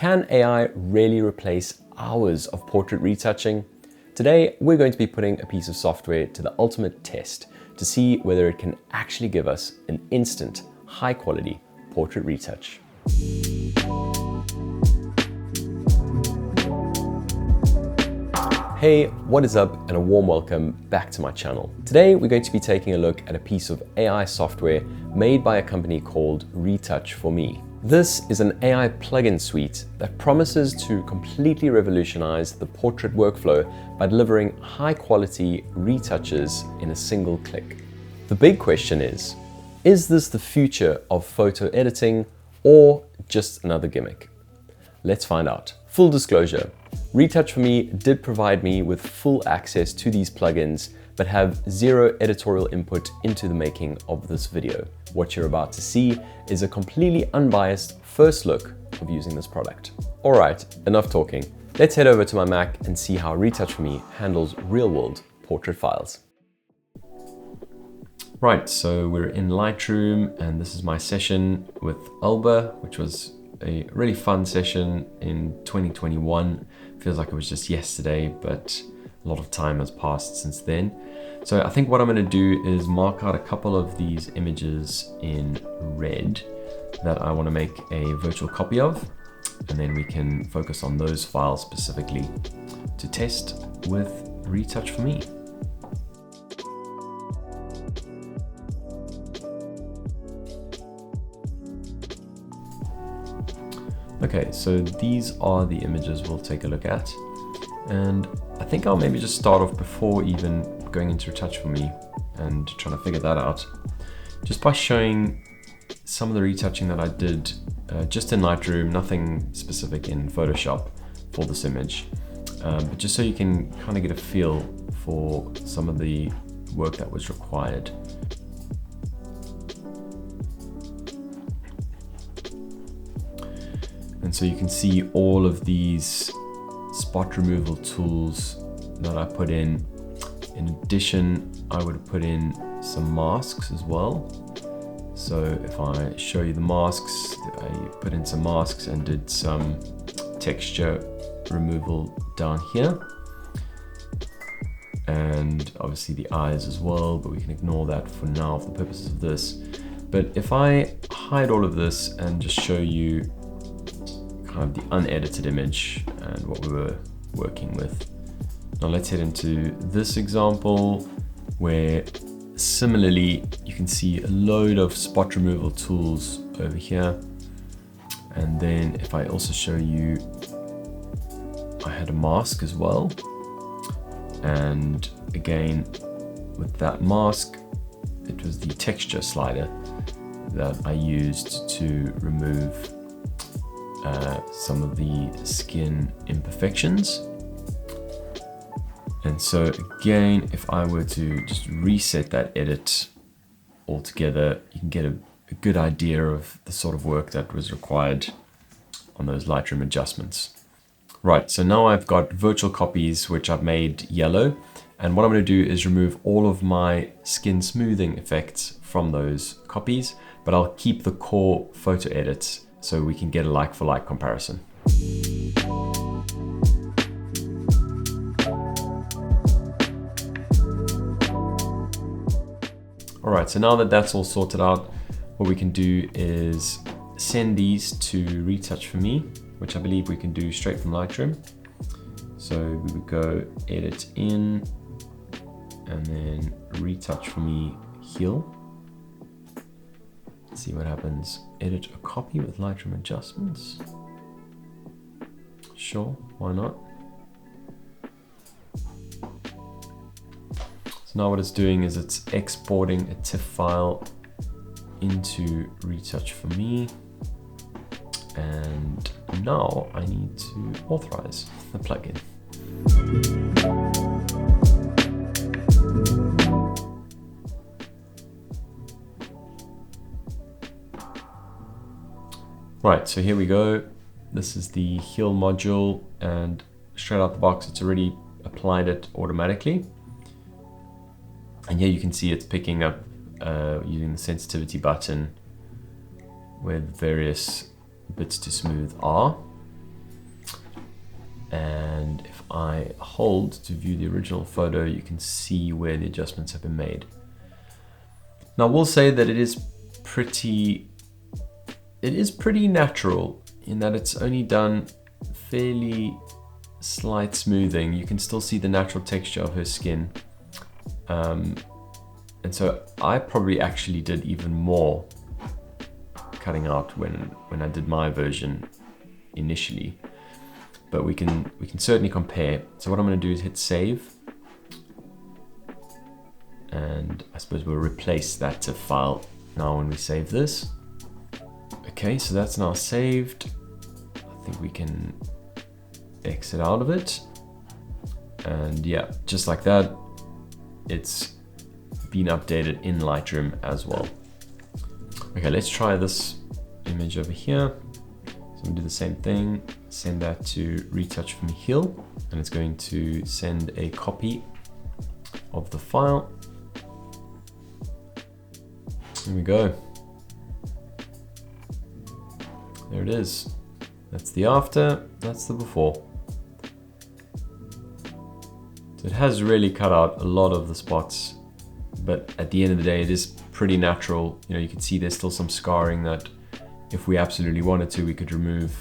Can AI really replace hours of portrait retouching? Today, we're going to be putting a piece of software to the ultimate test to see whether it can actually give us an instant, high-quality portrait retouch. Hey, what is up, and a warm welcome back to my channel. Today, we're going to be taking a look at a piece of AI software made by a company called Retouch4Me. This is an AI plugin suite that promises to completely revolutionize the portrait workflow by delivering high-quality retouches in a single click. The big question is this the future of photo editing or just another gimmick? Let's find out. Full disclosure, Retouch4Me did provide me with full access to these plugins, but have zero editorial input into the making of this video. What you're about to see is a completely unbiased first look of using this product. All right, enough talking. Let's head over to my Mac and see how Retouch4Me handles real-world portrait files. Right, so we're in Lightroom, and this is my session with Alba, which was a really fun session in 2021. Feels like it was just yesterday, but a lot of time has passed since then. So I think what I'm going to do is mark out a couple of these images in red that I want to make a virtual copy of, and then we can focus on those files specifically to test with Retouch4Me. Okay, so these are the images we'll take a look at. And I think I'll maybe just start off before even going into Retouch4Me and trying to figure that out, just by showing some of the retouching that I did just in Lightroom, nothing specific in Photoshop for this image, but just so you can kind of get a feel for some of the work that was required. And so you can see all of these spot removal tools that I put in. In addition, I would have put in some masks as well. So if I show you the masks, I put in some masks and did some texture removal down here. And obviously the eyes as well, but we can ignore that for now for the purposes of this. But if I hide all of this and just show you kind of the unedited image and what we were working with. Now let's head into this example where similarly you can see a load of spot removal tools over here. And then if I also show you, I had a mask as well. And again, with that mask, it was the texture slider that I used to remove some of the skin imperfections. And so again, if I were to just reset that edit altogether, you can get a good idea of the sort of work that was required on those Lightroom adjustments. Right, so now I've got virtual copies, which I've made yellow. And what I'm going to do is remove all of my skin smoothing effects from those copies, but I'll keep the core photo edits so we can get a like-for-like comparison. All right, so now that that's all sorted out, what we can do is send these to Retouch4Me, which I believe we can do straight from Lightroom. So we would go edit in, and then Retouch4Me heal. See what happens. Edit a copy with Lightroom adjustments. Sure, why not? So now what it's doing is it's exporting a TIFF file into Retouch4Me. And now I need to authorize the plugin. Right, so here we go. This is the heal module, and straight out the box, it's already applied it automatically. And here you can see it's picking up using the sensitivity button where the various bits to smooth are. And if I hold to view the original photo, you can see where the adjustments have been made. Now, we'll say that it is pretty natural in that it's only done fairly slight smoothing. You can still see the natural texture of her skin. And so I probably actually did even more cutting out when I did my version initially. But we can certainly compare. So what I'm going to do is hit save. And I suppose we'll replace that to file now when we save this. Okay, so that's now saved. I think we can exit out of it. And yeah, just like that, it's been updated in Lightroom as well. Okay, let's try this image over here. So I'm gonna do the same thing, send that to Retouch4Me AI, and it's going to send a copy of the file. Here we go. There it is. That's the after, that's the before. So it has really cut out a lot of the spots, but at the end of the day, it is pretty natural. You know, you can see there's still some scarring that if we absolutely wanted to, we could remove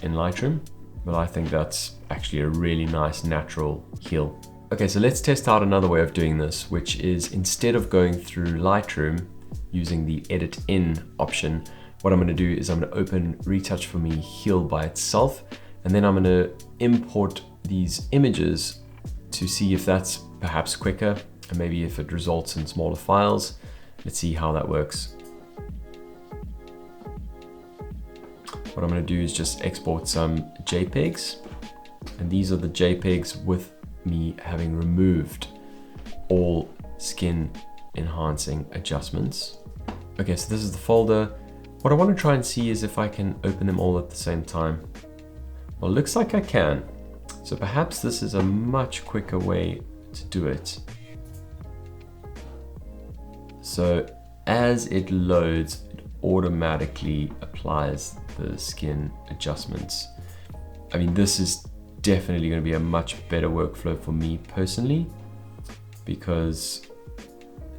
in Lightroom, but I think that's actually a really nice natural heal. Okay, so let's test out another way of doing this, which is instead of going through Lightroom using the edit in option, what I'm going to do is I'm going to open Retouch4Me AI by itself, and then I'm going to import these images to see if that's perhaps quicker, and maybe if it results in smaller files. Let's see how that works. What I'm going to do is just export some JPEGs, and these are the JPEGs with me having removed all skin enhancing adjustments. Okay, so this is the folder. What I want to try and see is if I can open them all at the same time. Well, it looks like I can. So perhaps this is a much quicker way to do it. So as it loads, it automatically applies the skin adjustments. I mean, this is definitely going to be a much better workflow for me personally, because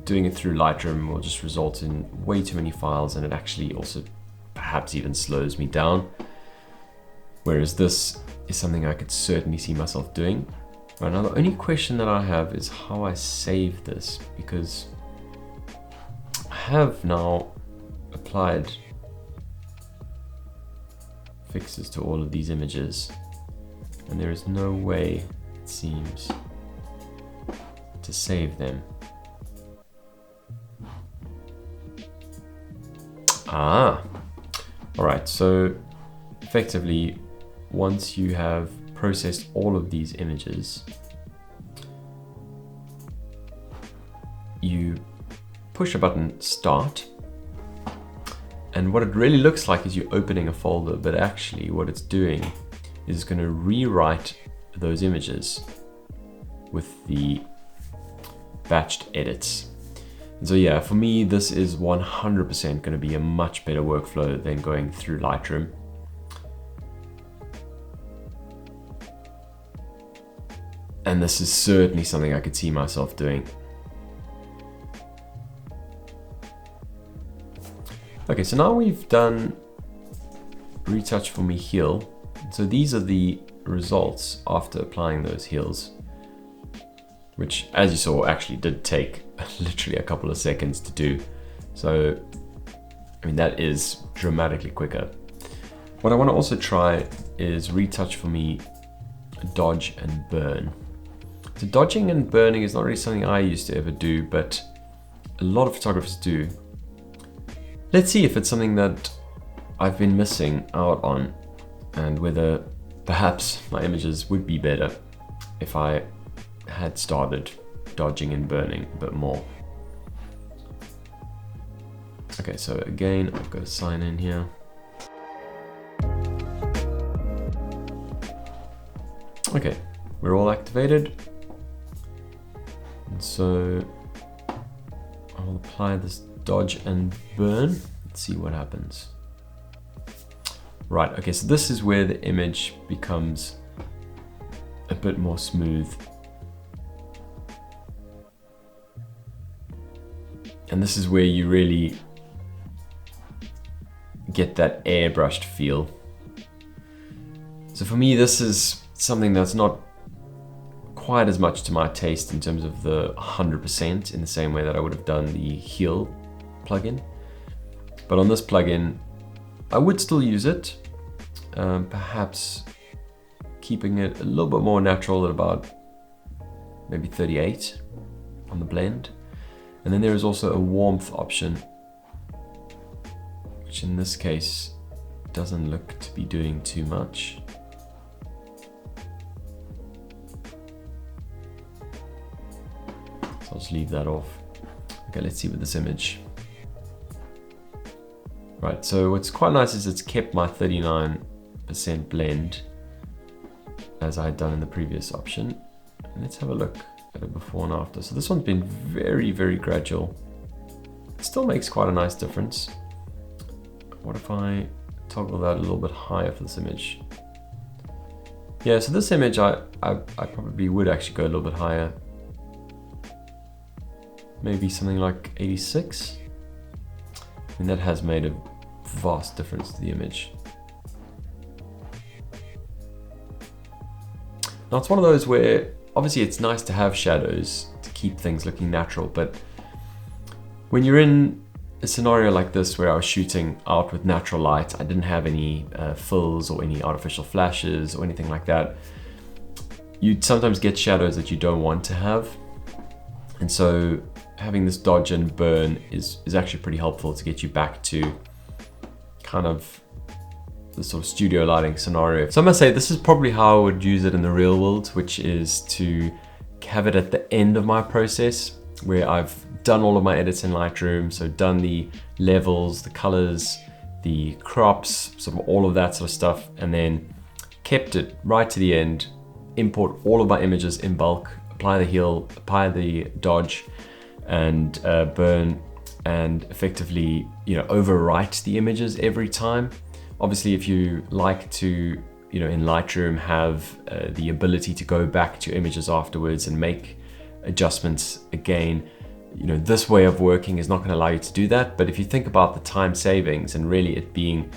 doing it through Lightroom will just result in way too many files, and it actually also perhaps even slows me down. Whereas this is something I could certainly see myself doing. Right, now the only question that I have is how I save this, because I have now applied fixes to all of these images, and there is no way, it seems, to save them. All right, so effectively, once you have processed all of these images, you push a button, start, and what it really looks like is you're opening a folder, but actually what it's doing is it's going to rewrite those images with the batched edits. And so yeah, for me, this is 100% going to be a much better workflow than going through Lightroom. And this is certainly something I could see myself doing. Okay, so now we've done Retouch4Me AI. So these are the results after applying those heals, which, as you saw, actually did take literally a couple of seconds to do. So, I mean, that is dramatically quicker. What I want to also try is Retouch4Me dodge and burn. So dodging and burning is not really something I used to ever do, but a lot of photographers do. Let's see if it's something that I've been missing out on, and whether perhaps my images would be better if I had started dodging and burning a bit more. Okay, so again, I've got to sign in here. Okay, we're all activated. And so I'll apply this dodge and burn. Let's see what happens. Right, okay, so this is where the image becomes a bit more smooth. And this is where you really get that airbrushed feel. So for me, this is something that's not quite as much to my taste in terms of the 100% in the same way that I would have done the Heal plugin. But on this plugin, I would still use it, perhaps keeping it a little bit more natural at about maybe 38 on the blend. And then there is also a warmth option, which in this case doesn't look to be doing too much. So I'll just leave that off. Okay, let's see with this image. Right, so what's quite nice is it's kept my 39% blend as I had done in the previous option. And let's have a look at it before and after. So this one's been very, very gradual. It still makes quite a nice difference. What if I toggle that a little bit higher for this image? Yeah, so this image, I probably would actually go a little bit higher. Maybe something like 86. And that has made a vast difference to the image. Now it's one of those where obviously it's nice to have shadows to keep things looking natural, but when you're in a scenario like this where I was shooting out with natural light, I didn't have any fills or any artificial flashes or anything like that, you'd sometimes get shadows that you don't want to have. And so having this dodge and burn is actually pretty helpful to get you back to kind of the sort of studio lighting scenario. So I must say this is probably how I would use it in the real world, which is to have it at the end of my process where I've done all of my edits in Lightroom. So done the levels, the colors, the crops, sort of all of that sort of stuff, and then kept it right to the end, import all of my images in bulk, apply the heal, apply the dodge, and burn, and effectively, overwrite the images every time. Obviously, if you like to, in Lightroom have the ability to go back to your images afterwards and make adjustments again, this way of working is not going to allow you to do that. But if you think about the time savings and really it being,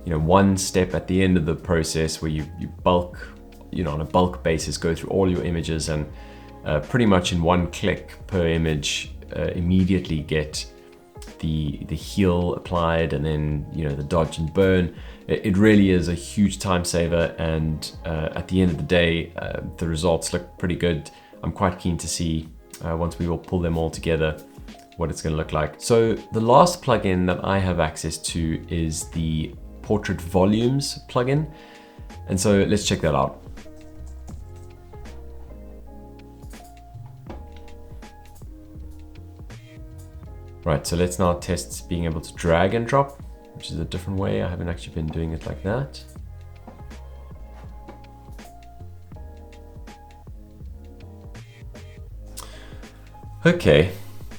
one step at the end of the process where you bulk, on a bulk basis, go through all your images and pretty much in one click per image, immediately get the heal applied and then the dodge and burn. It really is a huge time saver, and at the end of the day the results look pretty good. I'm quite keen to see once we will pull them all together what it's going to look like. So the last plugin that I have access to is the Portrait Volumes plugin, and so let's check that out. Right, so let's now test being able to drag and drop, which is a different way. I haven't actually been doing it like that. Okay,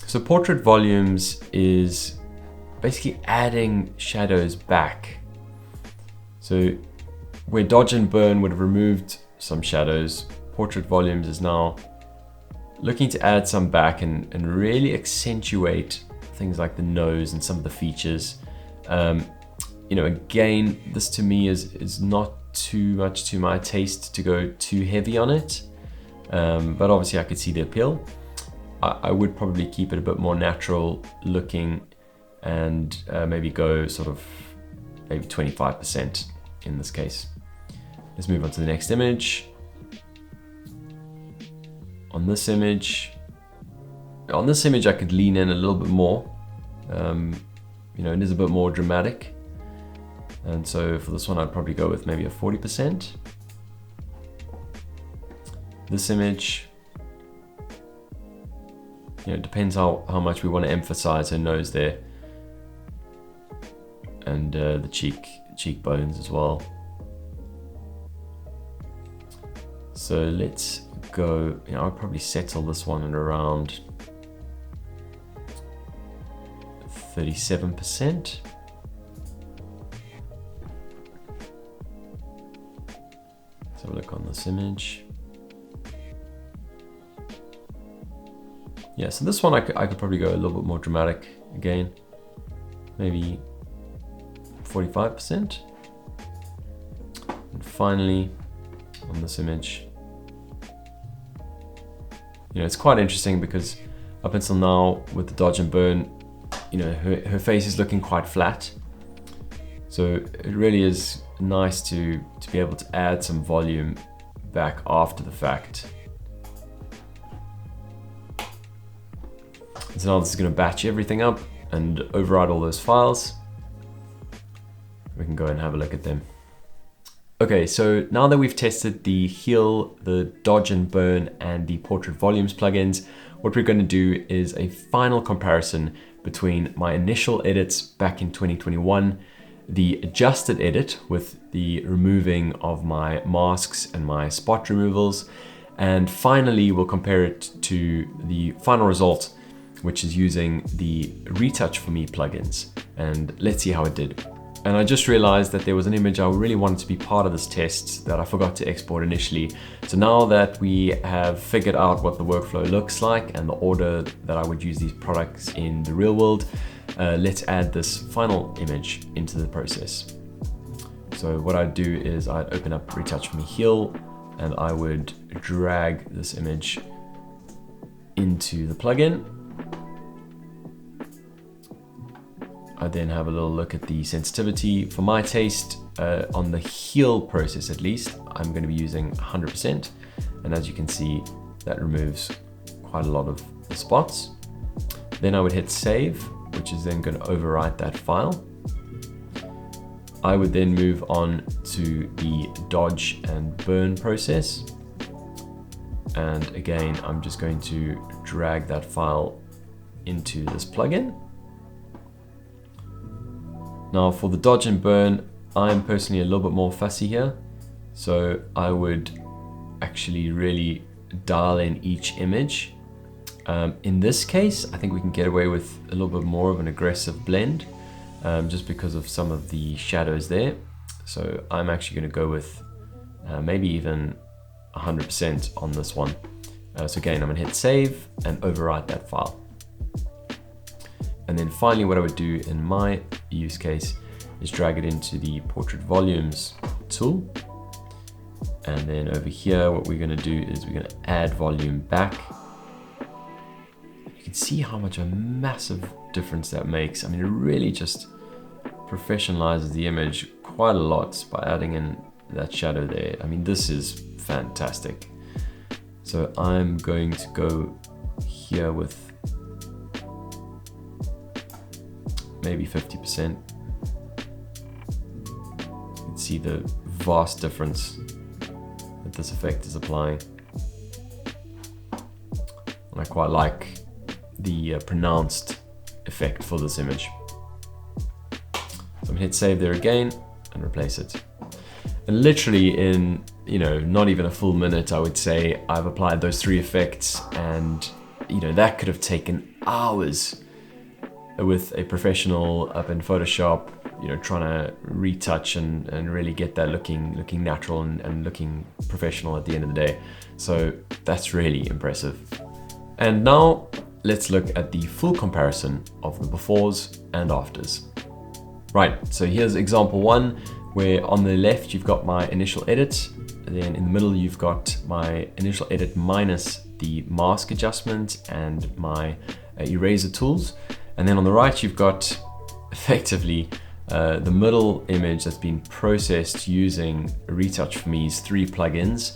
so Portrait Volumes is basically adding shadows back. So where Dodge and Burn would have removed some shadows, Portrait Volumes is now looking to add some back and really accentuate things like the nose and some of the features. Again, this to me is not too much to my taste to go too heavy on it, but obviously I could see the appeal. I would probably keep it a bit more natural looking and maybe go sort of maybe 25% in this case. Let's move on to the next image. On this image, I could lean in a little bit more. It is a bit more dramatic. And so for this one, I'd probably go with maybe a 40%. This image, it depends how much we want to emphasize her nose there. And the cheekbones as well. So let's go, I'll probably settle this one at around 37%. Let's have a look on this image. Yeah, so this one I could probably go a little bit more dramatic again, maybe 45%. And finally, on this image, you know, it's quite interesting because up until now with the dodge and burn, you know, her face is looking quite flat. So it really is nice to be able to add some volume back after the fact. So now this is going to batch everything up and override all those files. We can go and have a look at them. Okay, so now that we've tested the heal, the dodge and burn, and the portrait volumes plugins, what we're going to do is a final comparison between my initial edits back in 2021, the adjusted edit with the removing of my masks and my spot removals, and finally we'll compare it to the final result, which is using the Retouch4Me plugins, and let's see how it did. And I just realized that there was an image I really wanted to be part of this test that I forgot to export initially. So now that we have figured out what the workflow looks like and the order that I would use these products in the real world, let's add this final image into the process. So what I'd do is I'd open up Retouch4Me Heal, and I would drag this image into the plugin. I then have a little look at the sensitivity. For my taste, on the heal process at least, I'm going to be using 100%. And as you can see, that removes quite a lot of the spots. Then I would hit save, which is then going to overwrite that file. I would then move on to the dodge and burn process. And again, I'm just going to drag that file into this plugin. Now for the dodge and burn, I'm personally a little bit more fussy here. So I would actually really dial in each image. In this case, I think we can get away with a little bit more of an aggressive blend, just because of some of the shadows there. So I'm actually going to go with maybe even 100% on this one. So again, I'm going to hit save and overwrite that file. And then finally, what I would do in my use case is drag it into the portrait volumes tool. And then over here, what we're going to do is we're going to add volume back. You can see how much a massive difference that makes. I mean, it really just professionalizes the image quite a lot by adding in that shadow there. I mean, this is fantastic. So I'm going to go here with maybe 50%. You can see the vast difference that this effect is applying. And I quite like the pronounced effect for this image. So I'm gonna hit save there again and replace it. And literally in, you know, not even a full minute, I would say, I've applied those 3 effects, and you know, that could have taken hours with a professional up in Photoshop, you know, trying to retouch and really get that looking natural and looking professional at the end of the day. So that's really impressive. And now let's look at the full comparison of the befores and afters. Right, so here's example 1, where on the left you've got my initial edit, and then in the middle you've got my initial edit minus the mask adjustment and my eraser tools. And then on the right, you've got effectively the middle image that's been processed using Retouch4Me's 3 plugins,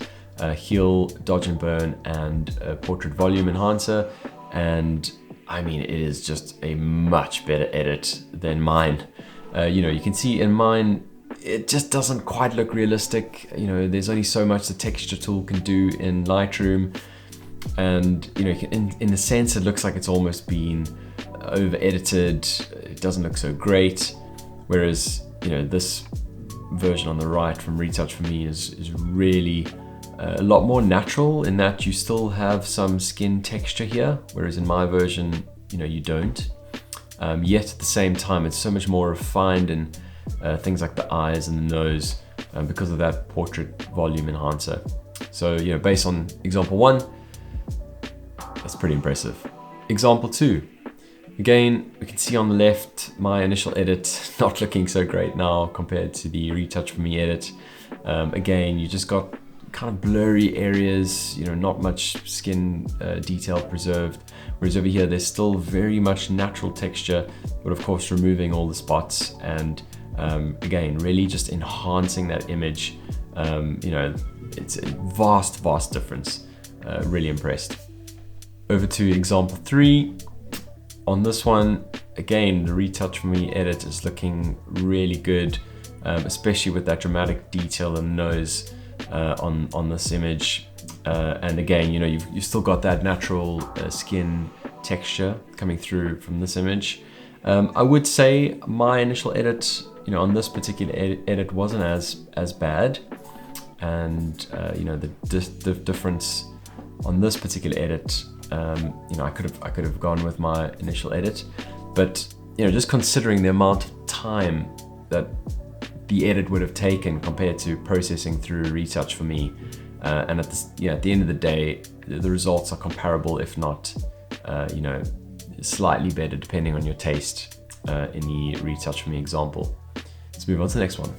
Heal, Dodge and Burn, and Portrait Volume Enhancer. And I mean, it is just a much better edit than mine. You know, you can see in mine, it just doesn't quite look realistic. You know, there's only so much the texture tool can do in Lightroom. And, you know, in a sense, it looks like it's almost been over edited. It doesn't look so great. Whereas, you know, this version on the right from Retouch4Me is really a lot more natural in that you still have some skin texture here. Whereas in my version, you know, you don't. Yet at the same time, it's so much more refined in things like the eyes and the nose because of that portrait volume enhancer. So, you know, based on example 1, that's pretty impressive. Example 2. Again, we can see on the left my initial edit not looking so great now compared to the Retouch4Me edit. Again, you just got kind of blurry areas, you know, not much skin detail preserved. Whereas over here, there's still very much natural texture, but of course removing all the spots and again, really just enhancing that image. You know, it's a vast difference. Really impressed. Over to example 3. On this one, again, the Retouch4Me edit is looking really good, especially with that dramatic detail in the nose on this image. And again, you know, you've still got that natural skin texture coming through from this image. I would say my initial edit, you know, on this particular edit wasn't as bad. And you know, the difference on this particular edit, you know, I could have gone with my initial edit, but you know, just considering the amount of time that the edit would have taken compared to processing through Retouch4Me, and at the end of the day, the results are comparable, if not, you know, slightly better depending on your taste in the Retouch4Me example. Let's move on to the next one.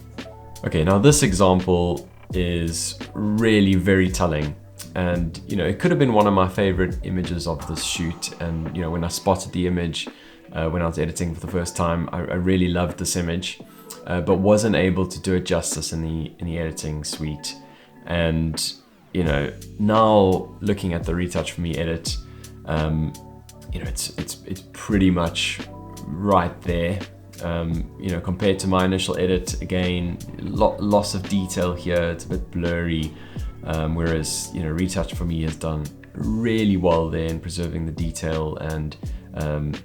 Okay, now this example is really very telling. And, you know, it could have been one of my favorite images of this shoot. And, you know, when I spotted the image, when I was editing for the first time, I really loved this image, but wasn't able to do it justice in the editing suite. And, you know, now looking at the Retouch4Me edit, you know, it's pretty much right there. You know, compared to my initial edit, again, loss of detail here, it's a bit blurry. Whereas, you know, Retouch4Me has done really well there in preserving the detail and,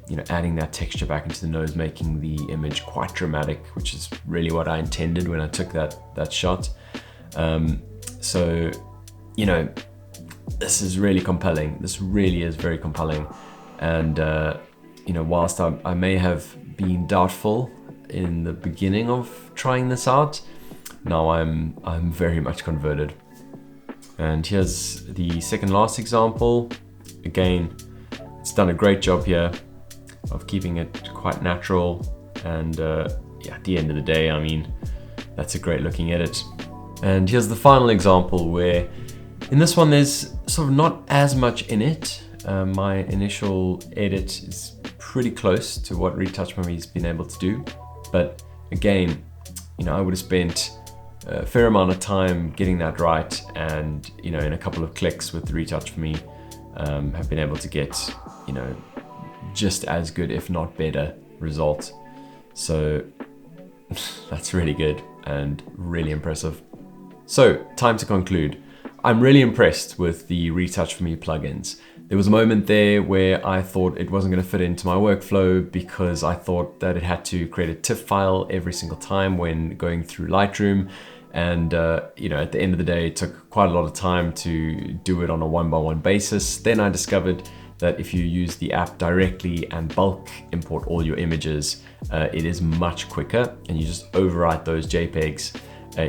you know, adding that texture back into the nose, making the image quite dramatic, which is really what I intended when I took that shot. So, you know, this is really compelling. This really is very compelling. And, you know, whilst I may have been doubtful in the beginning of trying this out, now I'm very much converted. And here's the second last example. Again, it's done a great job here of keeping it quite natural. And yeah, at the end of the day, I mean, that's a great looking edit. And here's the final example where in this one, there's sort of not as much in it. My initial edit is pretty close to what Retouch4Me has been able to do. But again, you know, I would have spent a fair amount of time getting that right, and you know, in a couple of clicks with the Retouch4Me, have been able to get, you know, just as good, if not better, result. So that's really good and really impressive. So time to conclude. I'm really impressed with the Retouch4Me plugins. There was a moment there where I thought it wasn't going to fit into my workflow because I thought that it had to create a TIFF file every single time when going through Lightroom. And you know, at the end of the day, it took quite a lot of time to do it on a one-by-one basis. Then I discovered that if you use the app directly and bulk import all your images, it is much quicker, and you just overwrite those JPEGs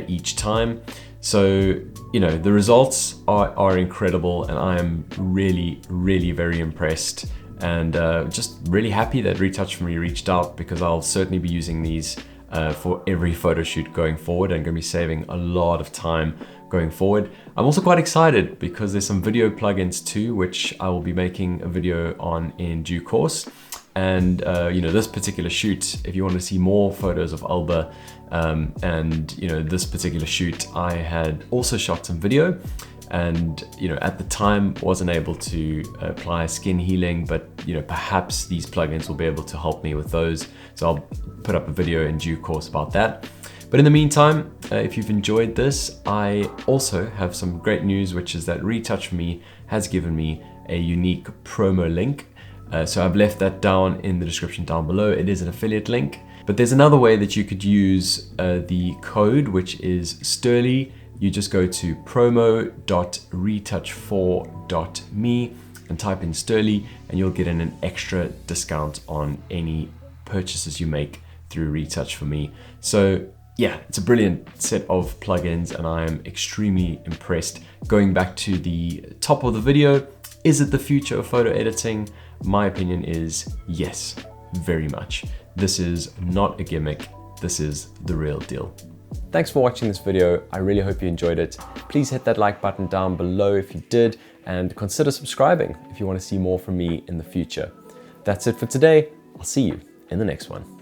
each time. So, you know, the results are incredible, and I am really, really very impressed, and just really happy that Retouch4Me reached out, because I'll certainly be using these for every photo shoot going forward, and going to be saving a lot of time going forward. I'm also quite excited because there's some video plugins too, which I will be making a video on in due course. And you know, this particular shoot, if you want to see more photos of Alba, and you know, this particular shoot, I had also shot some video, and you know, at the time wasn't able to apply skin healing, but you know, perhaps these plugins will be able to help me with those. So I'll put up a video in due course about that. But in the meantime, if you've enjoyed this, I also have some great news, which is that Retouch4Me has given me a unique promo link. So I've left that down in the description down below. It is an affiliate link, but there's another way that you could use the code, which is Sterly. You just go to promo.retouch4.me and type in Sterly, and you'll get an extra discount on any purchases you make through Retouch4Me. So yeah, it's a brilliant set of plugins, and I am extremely impressed. Going back to the top of the video, is it the future of photo editing? My opinion is yes, very much. This is not a gimmick, this is the real deal. Thanks for watching this video. I really hope you enjoyed it. Please hit that like button down below if you did, and consider subscribing if you want to see more from me in the future. That's it for today. I'll see you in the next one.